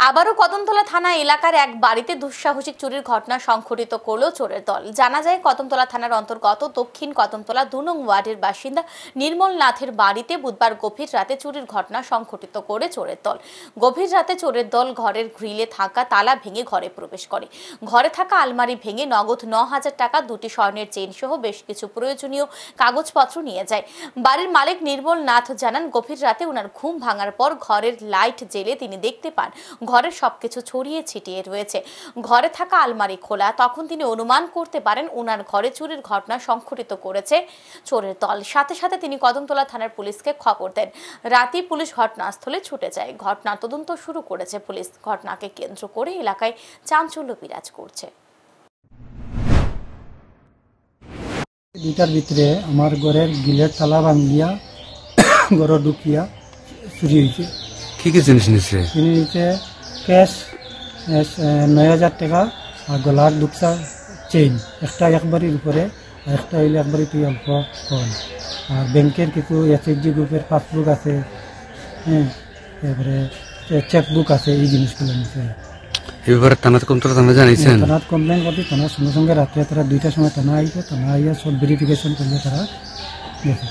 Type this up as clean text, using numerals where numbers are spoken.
আবারও কদমতলা থানা এলাকার এক বাড়িতে দুঃসাহসিক চুরির ঘটনা সংঘটিত করল চোরের দল। জানা যায় কদমতলা থানার অন্তর্গত দক্ষিণ কদমতলা ২ নং ওয়ার্ডের বাসিন্দা নির্মল নাথের বাড়িতে বুধবার গভীর রাতে চুরির ঘটনা সংঘটিত করে চোরের দল। গভীর রাতে চোরের দল ঘরের গ্রিলে থাকা তালা ভেঙে ঘরে প্রবেশ করে। ঘরে থাকা আলমারি ভেঙে নগদ ৯,০০০ টাকা, ২টি স্বর্ণের চেইন সহ বেশ কিছু প্রয়োজনীয় কাগজপত্র নিয়ে যায়। বাড়ির মালিক নির্মল নাথ জানান, গভীর রাতে ওনার ঘুম ভাঙার পর ঘরের লাইট জ্বেলে তিনি দেখতে পান ঘরের সবকিছু ছড়িয়ে ছিটিয়ে রয়েছে। ঘরে থাকা আলমারি খোলা। তখন তিনি অনুমান করতে পারেন ওনার ঘরে চুরির ঘটনা সংঘটিত করেছে চোরের দল। সাথে সাথে তিনি কদমতলা থানার পুলিশকে খবর দেন। রাতেই পুলিশ ঘটনাস্থলে ছুটে যায়। ঘটনার তদন্ত শুরু করেছে পুলিশ। ঘটনাকে কেন্দ্র করে এলাকায় চাঞ্চল্য বিরাজ করছে। দুইটার ভিতরে আমার ঘরের গিলের তালা ভাঙ্গিয়া ঘরে ঢুকিয়া চুরি হয়েছে। কি কি জিনিস নিচ্ছে? ক্যাশ ৯,০০০ টাকা আর গলার দুটা চেইন, একটা একবারের উপরে আর একটা হইলে একবারে তুই অল্প কম। আর ব্যাংকের কিছু SHG গ্রুপের পাসবুক আছে, হ্যাঁ, তারপরে চেকবুক আছে। এই জিনিসগুলো নিচ্ছে। এই ব্যাপারে থানাতে কমতলা জানিয়েছেন? থানাত কমপ্লেন করতে থানার সঙ্গে সঙ্গে রাত্রে তারা ২টার সময় থানা আইছে। থানা আইয়া সব ভেরিফিকেশন করলে তারা গেছে।